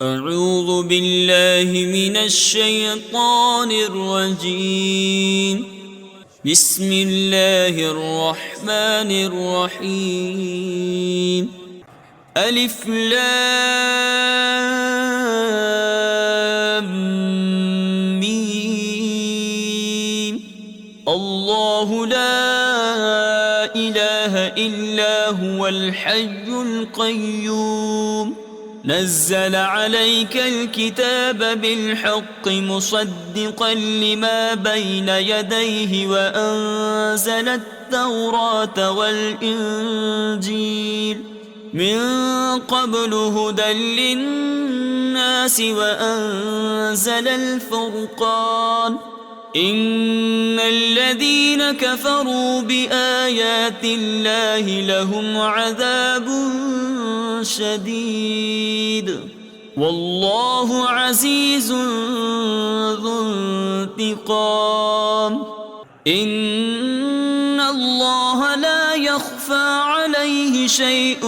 أعوذ بالله من الشيطان الرجيم. بسم الله الرحمن الرحيم. ألف لام ميم. الله لا إله إلا هو الحي القيوم. نزل عليك الكتاب بالحق مصدقا لما بين يديه وأنزل التوراة والإنجيل من قبل هدى للناس وأنزل الفرقان. إن الذين كفروا بآيات الله لهم عذاب شديد والله عزيز ذو انتقام. إن الله لا يخفى عليه شيء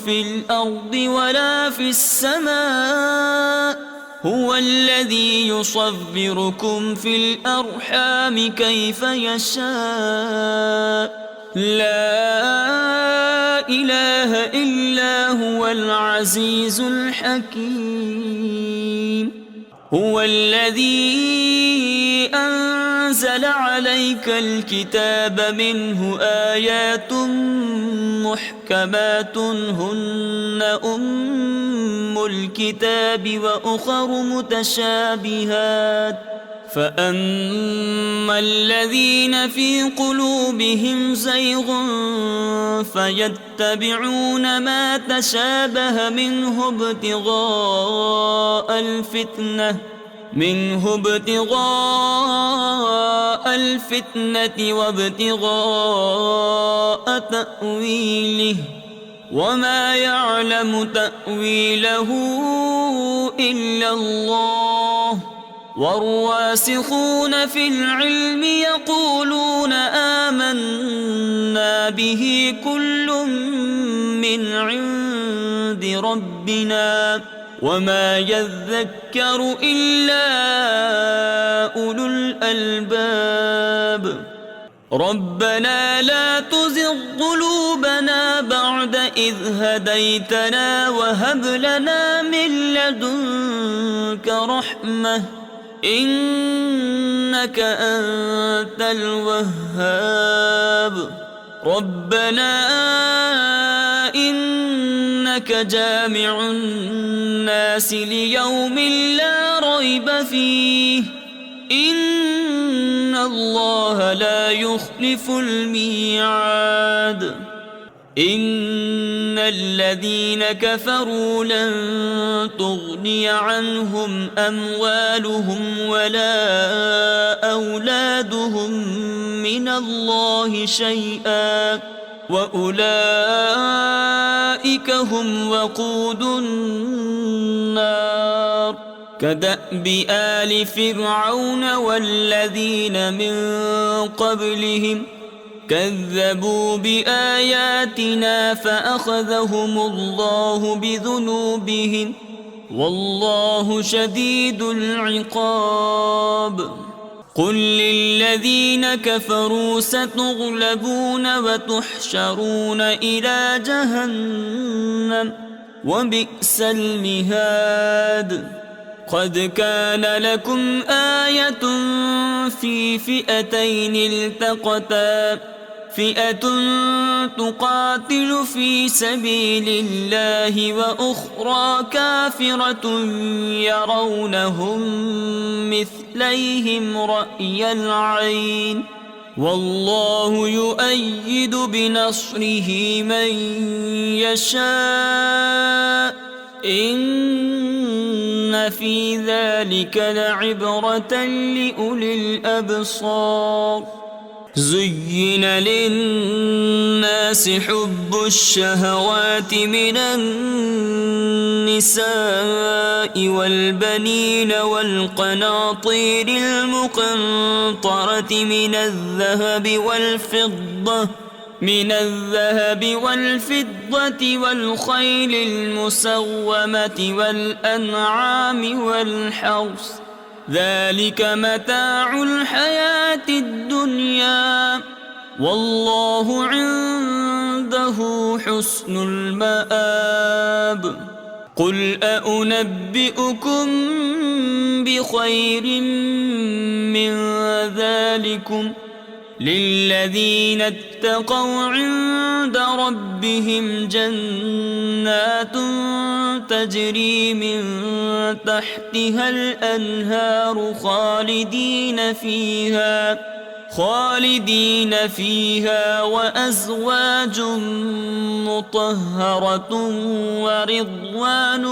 في الأرض ولا في السماء. هو الذي يصوركم في الأرحام كيف يشاء. لا إله إلا هو العزيز الحكيم. هو الذي أنزل عليك الكتاب منه آيات محكمات هن أم الكتاب وأخر متشابهات. فأما الذين في قلوبهم زيغ فيتبعون ما تشابه منه ابتغاء الفتنة وابتغاء تأويله وما يعلم تأويله إلا الله. والراسخون في العلم يقولون آمنا به كل من عند ربنا وما يذكر إلا أولو الألباب. ربنا لا تزغ قلوبنا بعد إذ هديتنا وهب لنا من لدنك رحمة إنك أنت الوهاب. ربنا إنك جامع الناس ليوم لا ريب فيه إن الله لا يخلف الميعاد. إن الذين كفروا لن تغني عنهم أموالهم ولا أولادهم من الله شيئا وأولئك هم وقود النار. كدأب آل فرعون والذين من قبلهم كذبوا بآياتنا فأخذهم الله بذنوبهم والله شديد العقاب. قل للذين كفروا ستغلبون وتحشرون إلى جهنم وبئس المهاد. قد كان لكم آية في فئتين التقتا فئة تقاتل في سبيل الله وأخرى كافرة يرونهم مثليهم رأي العين والله يؤيد بنصره من يشاء. إن في ذلك لعبرة لأولي الأبصار. زين للناس حب الشهوات من النساء والبنين والقناطير المقنطرة من الذهب والفضة من الذهب والفضة والخيل المسومة والأنعام والحرث ذلك متاع الحياة الدنيا والله عنده حسن المآب قل أنبئكم بخير من ذلكم للذين اتقوا عند ربهم جنات تجري من تحتها الأنهار خالدين فيها وأزواج مطهرة ورضوان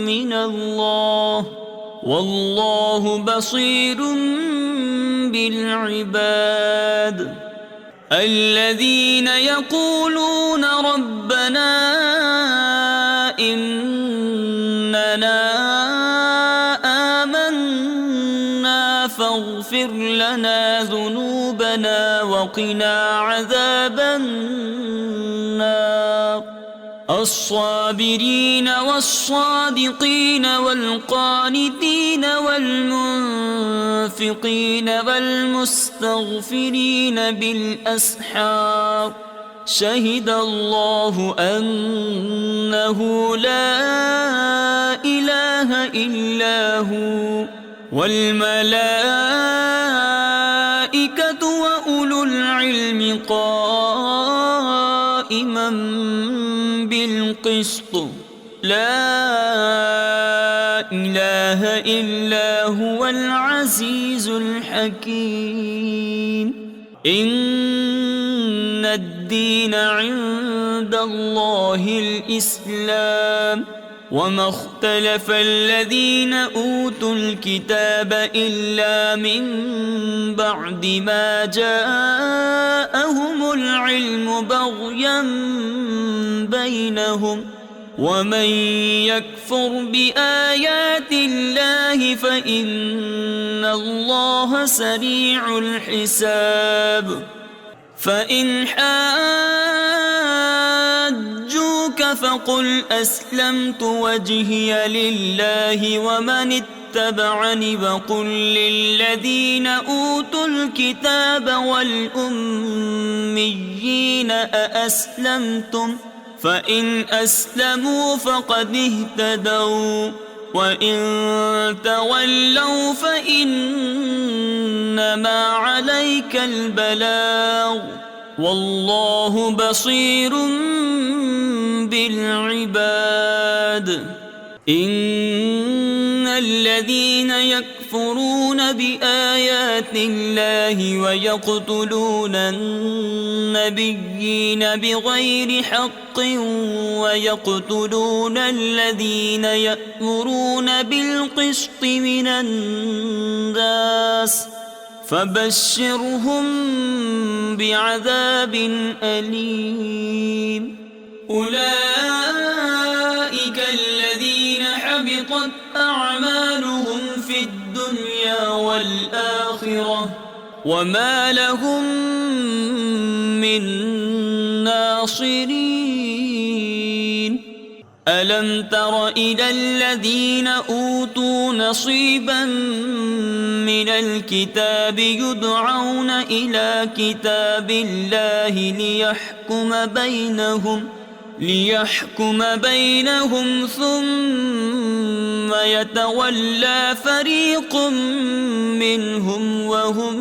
من الله والله بصير بالعباد الذين يقولون ربنا إننا آمنا فاغفر لنا ذنوبنا وقنا عذاب النار الصابرين والصادقين والقانتين والمنفقين والمستغفرين بالأسحار شهد الله أنه لا إله إلا هو والملائكة وأولو العلم قائما بالقسط لا إله إلا هو العزيز الحكيم إن الدين عند الله الإسلام وما اختلف الذين أوتوا الكتاب إلا من بعد ما جاءهم العلم بغيا بينهم ومن يكفر بآيات الله فإن الله سريع الحساب فإن حاجوك فقل أسلمت وجهي لله ومن اتبعني وقل للذين أوتوا الكتاب والأميين أأسلمتم فإن أسلموا فقد اهتدوا وإن تولوا فإنما عليك البلاغ والله بصير بالعباد إن الذين يكفرون بآيات الله ويقتلون النبيين بغير حق ويقتلون الذين يأمرون بالقسط من الناس فبشرهم بعذاب أليم أولئك الذين حبطت أعمالهم في الدنيا والآخرة وما لهم من ناصرين ألم تر إلى الذين أوتوا نصيبا من الكتاب يدعون إلى كتاب الله ليحكم بينهم ثم يتولى فريق منهم وهم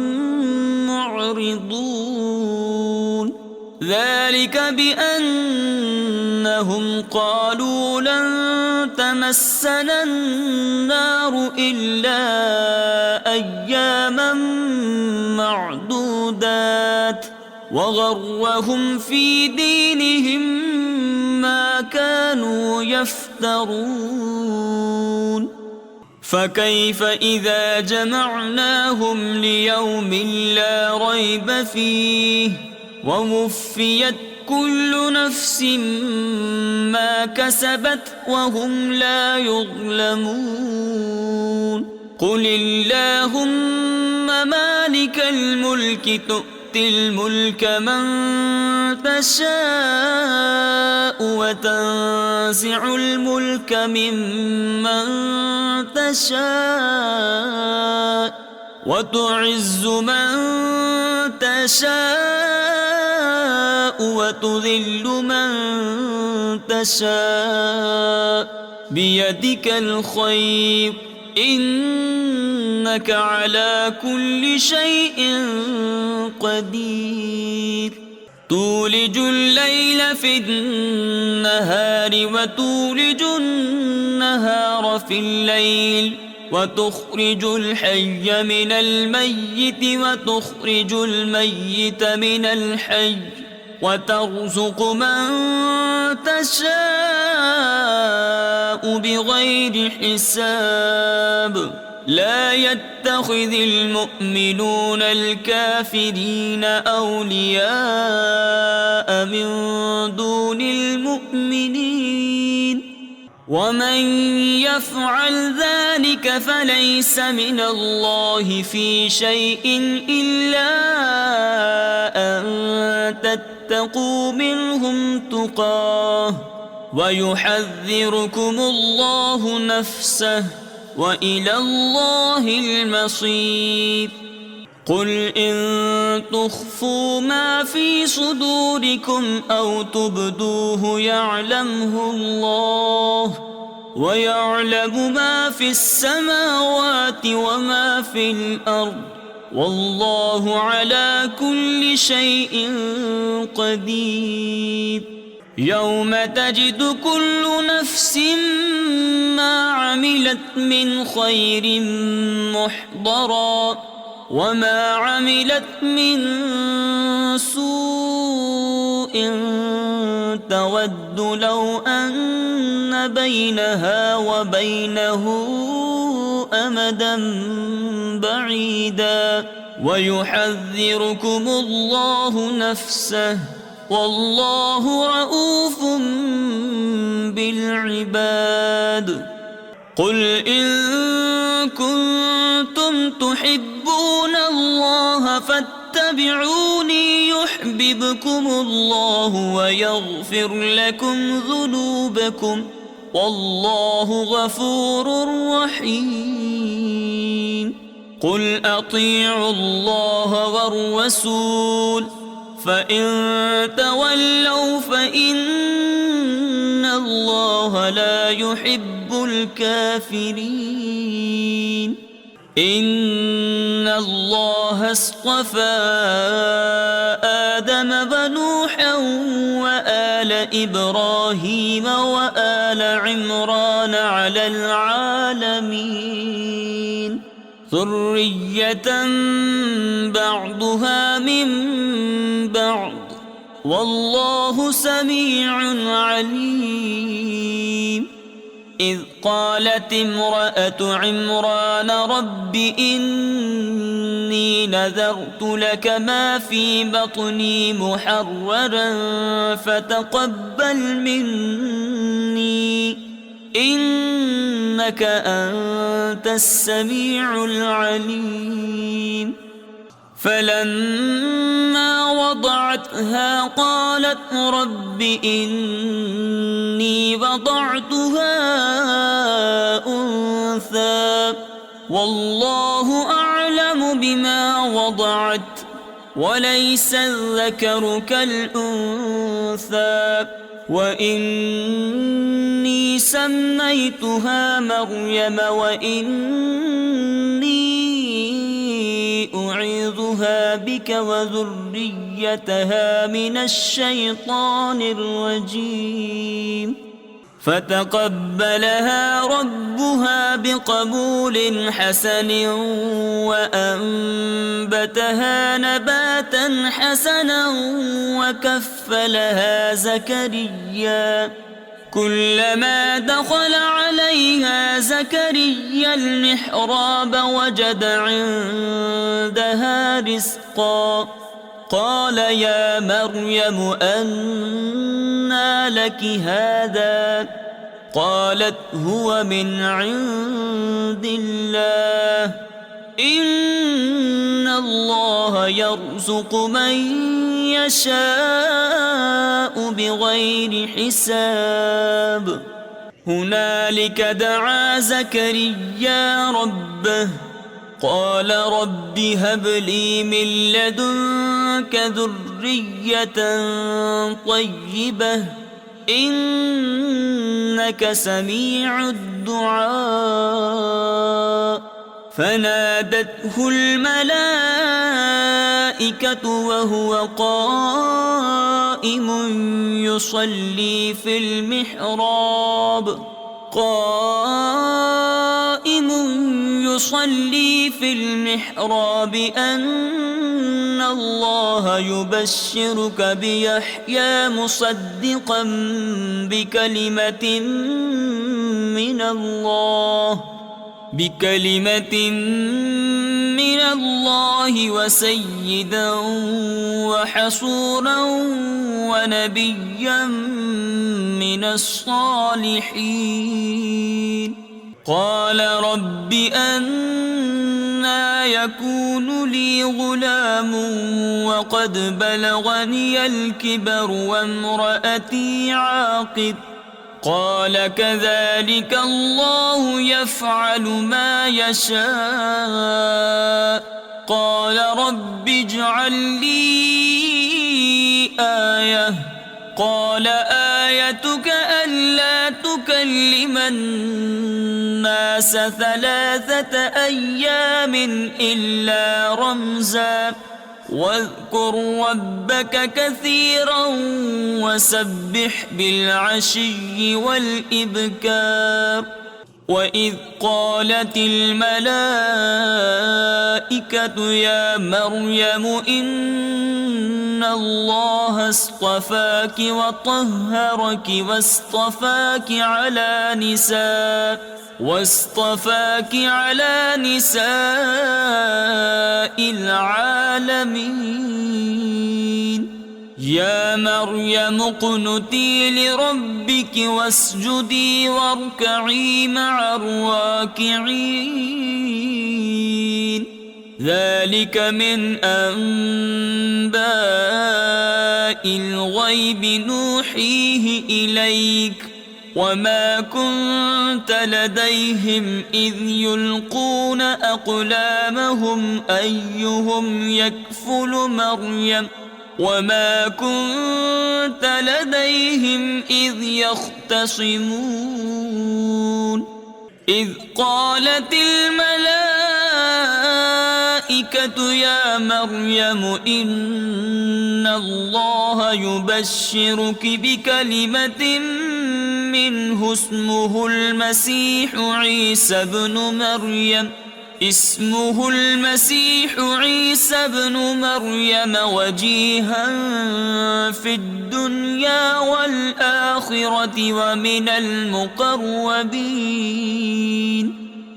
معرضون ذلك بأنهم قالوا لن تمسنا النار إلا أياما معدودات وغرهم في دينهم ما كانوا يفترون فكيف إذا جمعناهم ليوم لا ريب فيه ووفيت كل نفس ما كسبت وهم لا يظلمون قل اللهم مالك الملك تؤتي تؤتي الملك من تشاء وتنزع الملك ممن تشاء وتعز من تشاء وتذل من تشاء بيدك الخير إنك على كل شيء قدير تولج الليل في النهار وتولج النهار في الليل وتخرج الحي من الميت وتخرج الميت من الحي وترزق من تشاء بغير حساب لا يتخذ المؤمنون الكافرين أولياء من دون المؤمنين ومن يفعل ذلك فليس من الله في شيء إلا أن تتقوا منهم تقاه ويحذركم الله نفسه وإلى الله المصير قل إن تخفوا ما في صدوركم أو تبدوه يعلمه الله ويعلم ما في السماوات وما في الأرض والله على كل شيء قدير يوم تجد كل نفس ما عملت من خير محضرا وما عملت من سوء تود لو أن بينها وبينه أمدا بعيدا ويحذركم الله نفسه والله رؤوف بالعباد قل إن كنتم تحبون الله فاتبعوني يحببكم الله ويغفر لكم ذنوبكم والله غفور رحيم قل أطيعوا الله والرسول فإن تولوا فإن الله لا يحب الكافرين إن الله اصطفى آدم ونوحا وآل إبراهيم وآل عمران على العالمين ذرية بعضها من بعض والله سميع عليم إذ قالت امرأة عمران رب إني نذرت لك ما في بطني محررا فتقبل مني إنك أنت السميع العليم فلما وضعتها قالت رب إني وضعتها أنثى والله أعلم بما وضعت وليس الذكر كالأنثى وإني سميتها مريم وإني أعيذها بك وذريتها من الشيطان الرجيم فتقبلها ربها بقبول حسن وأنبتها نباتا حسنا وكفلها زكريا كلما دخل عليها زكريا المحراب وجد عندها رزقا قال يا مريم أنى لك هذا قالت هو من عند الله إن الله يرزق من يشاء بغير حساب. هنالك دعا زكريا ربه قال رب هب لي من لدنك ذرية طيبة إنك سميع الدعاء. فنادته الملائكة وهو قائم يصلي في المحراب أن الله يبشرك بيحيى مصدقا بكلمة من الله وسيدا وحصورا ونبيا من الصالحين. قال رب أنى يكون لي غلام وقد بلغني الكبر وامرأتي عاقر. قال كذلك الله يفعل ما يشاء. قال رب اجعل لي آية. قال آيتك ألا تكلم الناس 3 أيام إلا رمزا واذكر ربك كثيرا وسبح بالعشي والإبكار. وإذ قالت الملائكة يا مريم إن الله اصطفاك وطهرك واصطفاك على نساء العالمين. يا مريم اقنتي لربك واسجدي واركعي مع الراكعين. ذلك من أنباء الغيب نوحيه إليك وما كنت لديهم إذ يلقون أقلامهم أيهم يكفل مريم وما كنت لديهم إذ يختصمون. إذ قالت الملائكة يا مريم إن الله يبشرك بكلمة منه اسمه المسيح عيسى بن مريم وجيها في الدنيا والآخرة ومن المقربين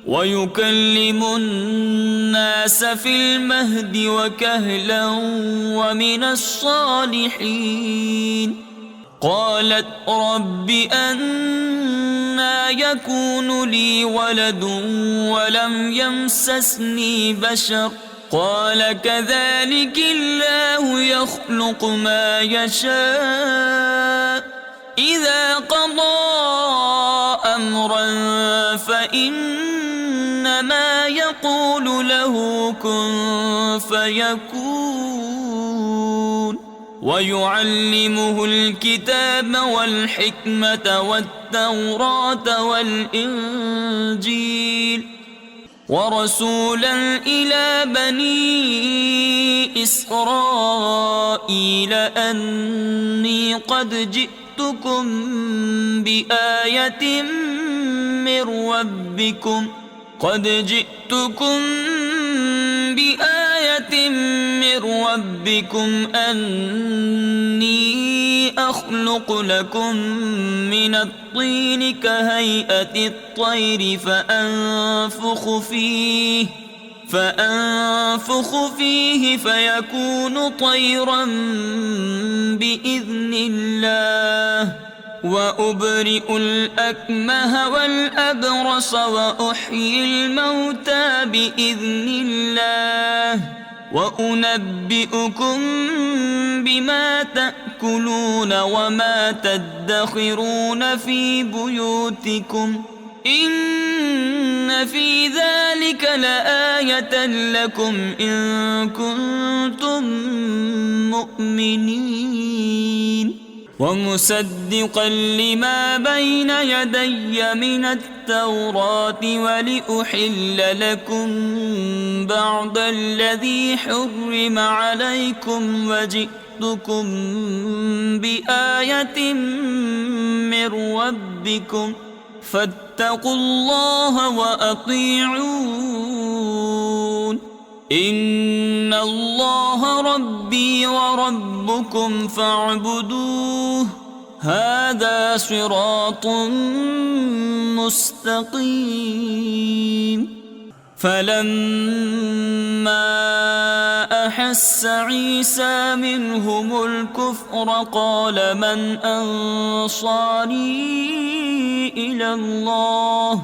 ويكلم الناس في المهد وكهلا ومن الصالحين. قالت رب أنى يكون لي ولد ولم يمسسني بشر قال كذلك الله يخلق ما يشاء إذا قضى أمرا فإنما يقول له كن فيكون. ويعلمه الكتاب والحكمة والتوراة والإنجيل ورسولا إلى بني إسرائيل أني قد جئتكم بآية من ربكم أني أخلق لكم من الطين كهيئة الطير فأنفخ فيه فيكون طيرا بإذن الله وأبرئ الأكمه والأبرص وأحيي الموتى بإذن الله وأنبئكم بما تأكلون وما تدخرون في بيوتكم إن في ذلك لآية لكم إن كنتم مؤمنين ومصدقا لما بين يدي من التوراة ولأحل لكم بعض الذي حرم عليكم وجئتكم بآية من ربكم فاتقوا الله وأطيعون إن الله ربي وربكم فاعبدوه هذا صراط مستقيم فلما أحس عيسى منهم الكفر قال من أنصاري إلى الله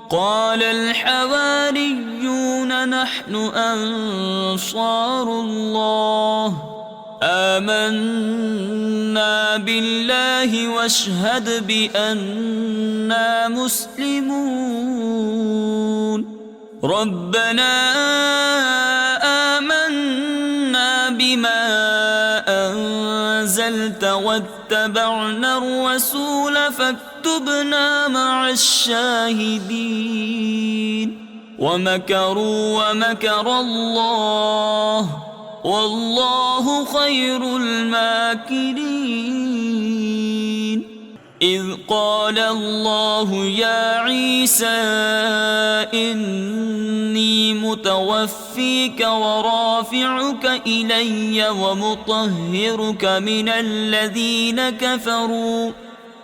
قال الحواريون نحن أنصار الله آمنا بالله واشهد بأننا مسلمون ربنا آمنا بما أنزلت واتبعنا الرسول فاكتبنا مع الشاهدين ومكروا ومكر الله والله خير الماكرين إذ قال الله يا عيسى إني متوفيك ورافعك إلي ومطهرك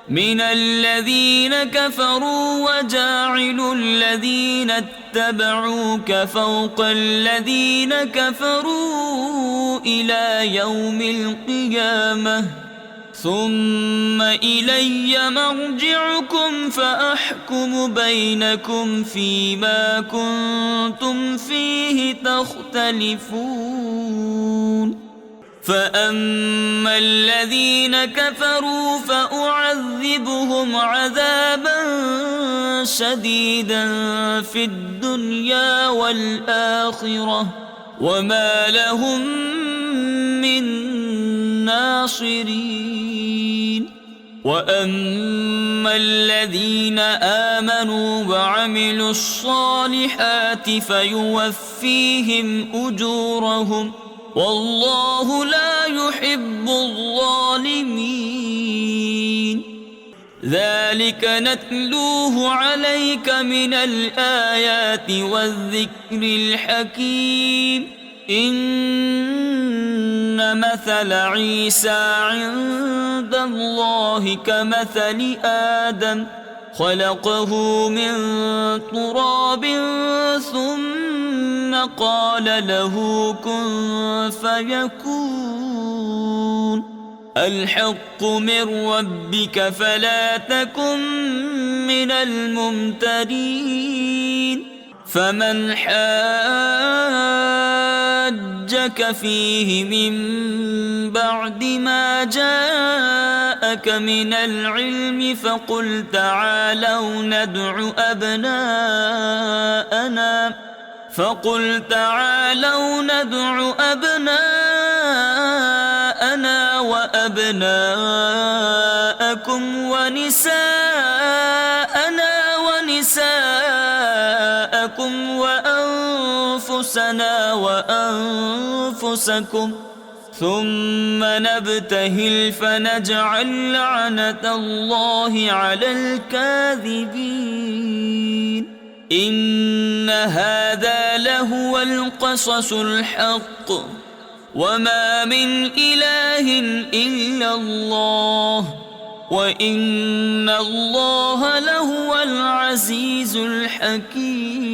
من الذين كفروا وجاعل الذين اتبعوك فوق الذين كفروا إلى يوم القيامة ثم إلي مرجعكم فأحكم بينكم فيما كنتم فيه تختلفون فأما الذين كفروا فأعذبهم عذابا شديدا في الدنيا والآخرة وما لهم من ناصرين وأما الذين آمنوا وعملوا الصالحات فيوفيهم أجورهم والله لا يحب الظالمين ذلك نتلوه عليك من الآيات والذكر الحكيم إن مثل عيسى عند الله كمثل آدم خلقه من تراب ثم قال له كن فيكون الحق من ربك فلا تكن من الممترين فمن حاجك فيه من بعد ما جاءك من العلم فقل تعالوا ندع أبناءنا وأبناءكم ونساءكم وأنفسنا وأنفسكم ثم نبتهل فنجعل لعنة الله على الكاذبين إن هذا لهو القصص الحق وما من إله إلا الله وإن الله لهو العزيز الحكيم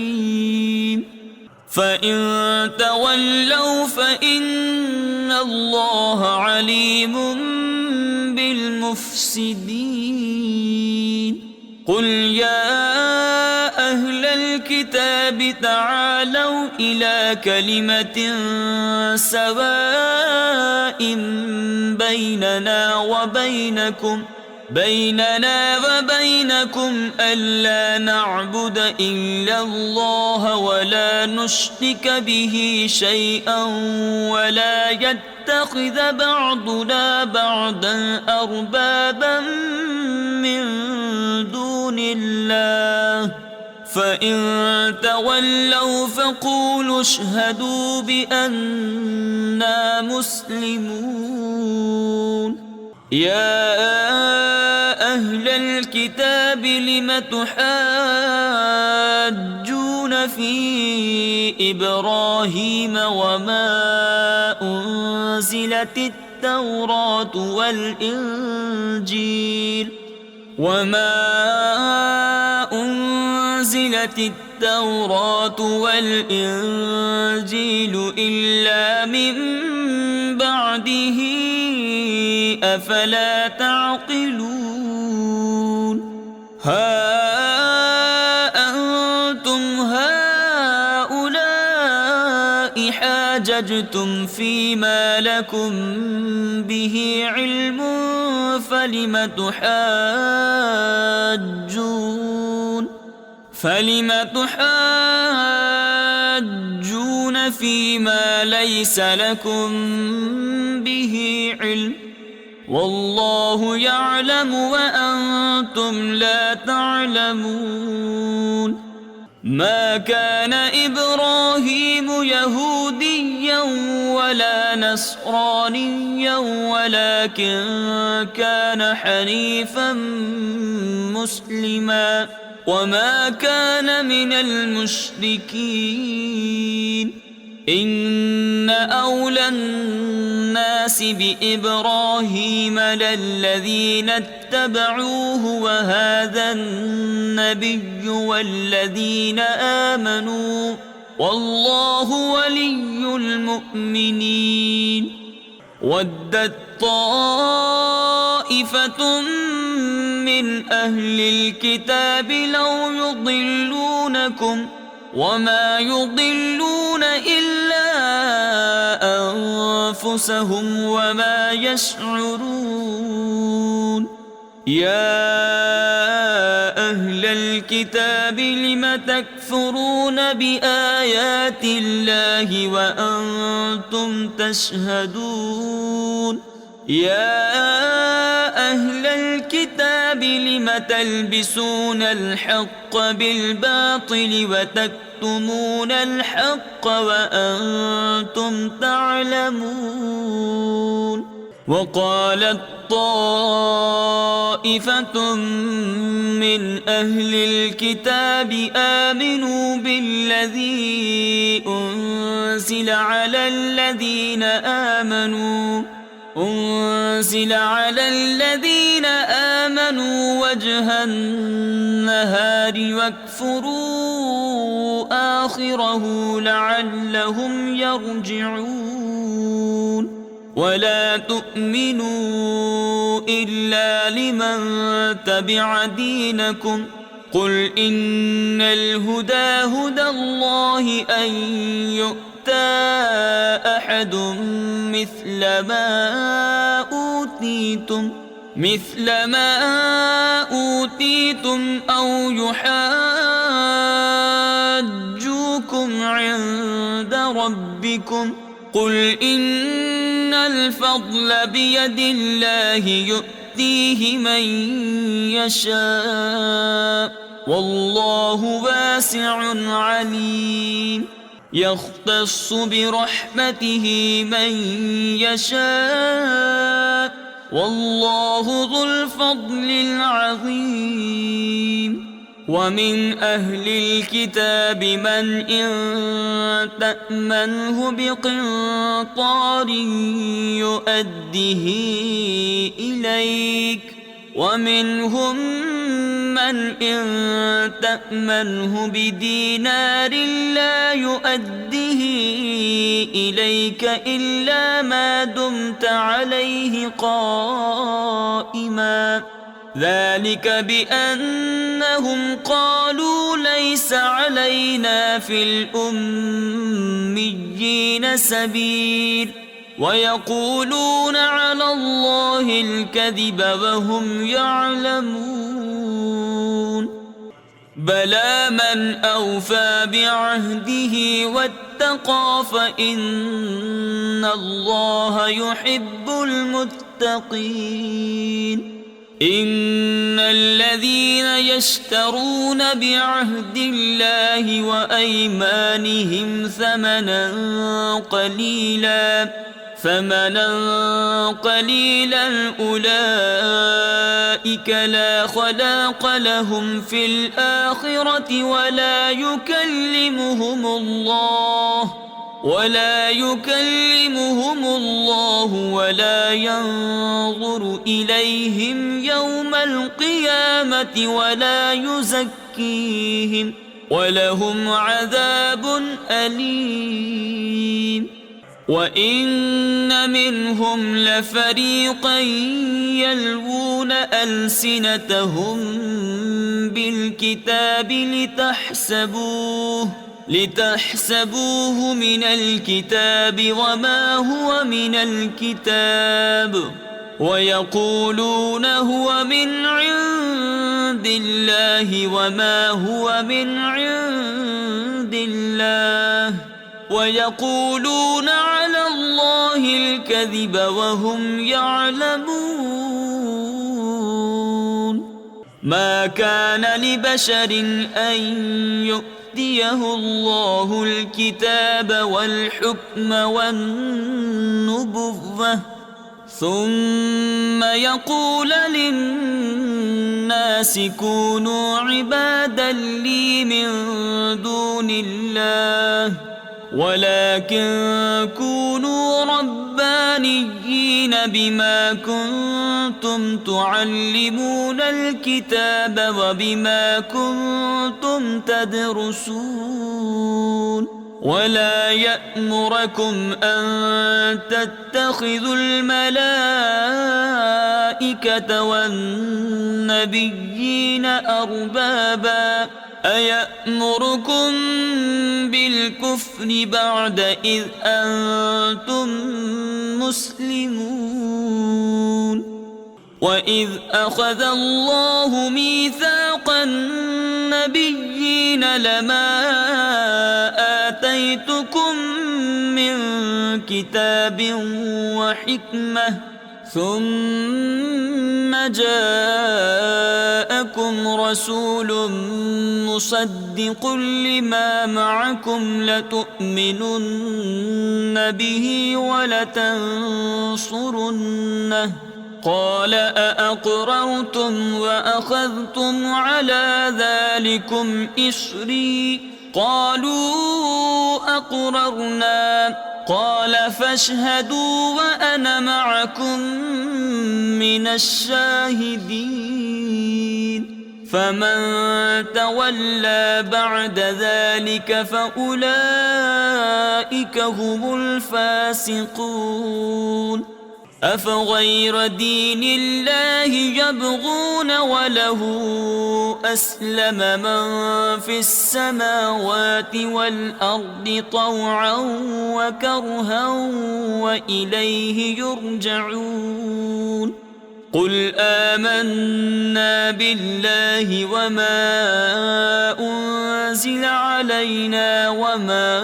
فإن تولوا فإن الله عليم بالمفسدين قل يا أهل الكتاب تعالوا إلى كلمة سواء بيننا وبينكم ألا نعبد إلا الله ولا نشرك به شيئا ولا يتخذ بعضنا بعضا أربابا من دون الله فإن تولوا فقولوا اشهدوا بأننا مسلمون يا أهل الكتاب لم تحاجون في إبراهيم وما أنزلت التوراة والإنجيل إلا من بعده أفلا تعقلون ها أنتم هؤلاء حاججتم فيما لكم به علم فلم تحاجون فيما ليس لكم به علم والله يعلم وأنتم لا تعلمون ما كان إبراهيم يهوديا ولا نصرانيا ولكن كان حنيفا مسلما وما كان من المشركين إن أولى الناس بإبراهيم للذين اتبعوه وهذا النبي والذين آمنوا والله ولي المؤمنين ودت طائفة من أهل الكتاب لو يضلونكم وما يضلون إلا أنفسهم وما يشعرون يا أهل الكتاب لم تكفرون بآيات الله وأنتم تشهدون يا أهل الكتاب لم تلبسون الحق بالباطل وتكتمون الحق وأنتم تعلمون وقالت طائفة من أهل الكتاب آمنوا بالذي أنزل على الذين آمنوا وجه النهار واكفروا آخره لعلهم يرجعون ولا تؤمنوا إلا لمن تبع دينكم قل إن الهدى هدى الله أن يؤتى أحد مثل ما أوتيتم أو يحاجوكم عند ربكم قل إن الفضل بيد الله يؤتيه من يشاء والله واسع عليم يختص برحمته من يشاء والله ذو الفضل العظيم ومن أهل الكتاب من إن تأمنه بقنطار يؤده إليك ومنهم من إن تأمنه بدينار لا يؤده إليك إلا ما دمت عليه قائما ذلك بأنهم قالوا ليس علينا في الأميين سبيل ويقولون على الله الكذب وهم يعلمون بلى من أوفى بعهده واتقى فإن الله يحب المتقين إن الذين يشترون بعهد الله وأيمانهم ثمنا قليلا أولئك لا خلاق لهم في الآخرة ولا يكلمهم الله ولا ينظر إليهم يوم القيامة ولا يزكيهم ولهم عذاب أليم وإن منهم لفريقا يلوون ألسنتهم بالكتاب لتحسبوه من الكتاب وما هو من الكتاب ويقولون هو من عند الله وما هو من عند الله ويقولون على الله الكذب وهم يعلمون ما كان لبشر أن يؤتيه الله الكتاب والحكم والنبوة ثم يقول للناس كونوا عبادا لي من دون الله ولكن كونوا ربانيين بما كنتم تعلمون الكتاب وبما كنتم تدرسون ولا يأمركم أن تتخذوا الملائكة والنبيين أربابا أيأمركم بالكفر بعد إذ أنتم مسلمون وإذ أخذ الله ميثاق النبيين لما آتيتكم من كتاب وحكمة ثم جاءكم رسول مصدق لما معكم لتؤمنن به ولتنصرنه قال أأقررتم وأخذتم على ذلكم إصري قالوا أقررنا قال فاشهدوا وأنا معكم من الشاهدين فمن تولى بعد ذلك فأولئك هم الفاسقون أفغير دين الله يبغون وله أسلم من في السماوات والأرض طوعا وكرها وإليه يرجعون قل آمنا بالله وما أنزل علينا وما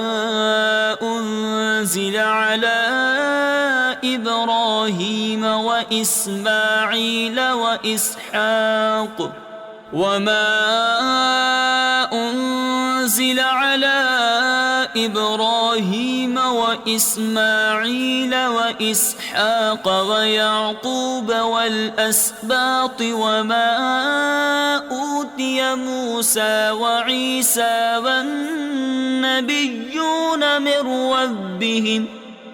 أنزل على إبراهيم وإسماعيل وإسحاق وما أنزل على إبراهيم وإسماعيل وإسحاق ويعقوب والأسباط وما أوتي موسى وعيسى والنبيون من ربهم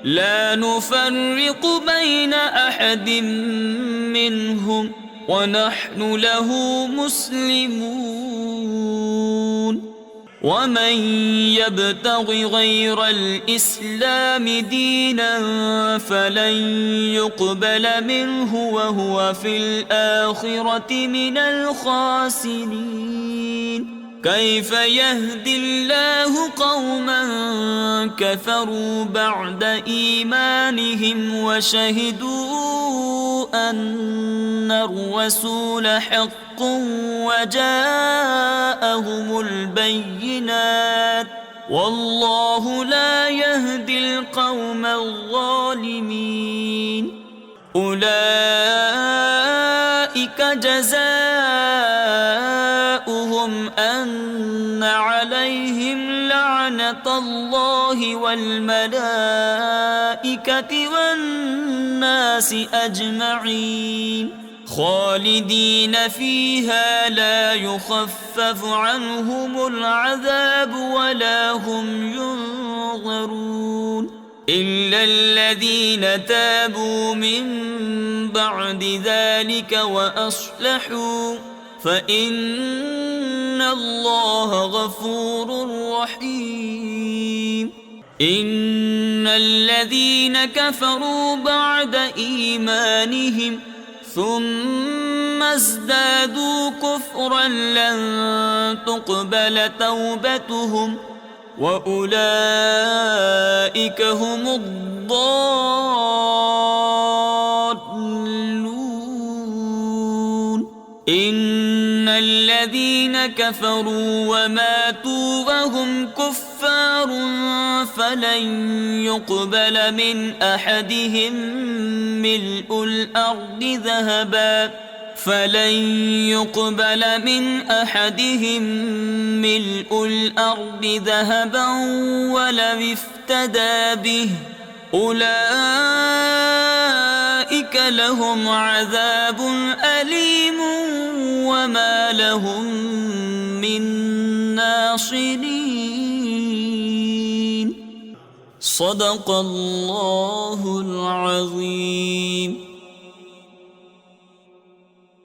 لا نفرق بين أحد منهم ونحن له مسلمون ومن يبتغ غير الإسلام دينا فلن يقبل منه وهو في الآخرة من الخاسرين. كيف يهدي الله قوما كفروا بعد إيمانهم وشهدوا أن الرسول حق وجاءهم البينات والله لا يهدي القوم الظالمين. أولئك جزاؤهم أن عليهم لعنة الله والملائكة والناس أجمعين خالدين فيها لا يخفف عنهم العذاب ولا هم ينظرون إلا الذين تابوا من بعد ذلك وأصلحوا فإن الله غفور رحيم. إن الذين كفروا بعد إيمانهم ثم ازدادوا كفرا لن تقبل توبتهم وأولئك هم الضالون. إن الذين كفروا وماتوا وهم كفار فلن يقبل من أحدهم ملء الأرض ذهبا ولو افتدى به أولئك لهم عذاب أليم وما لهم من ناصرين. صدق الله العظيم.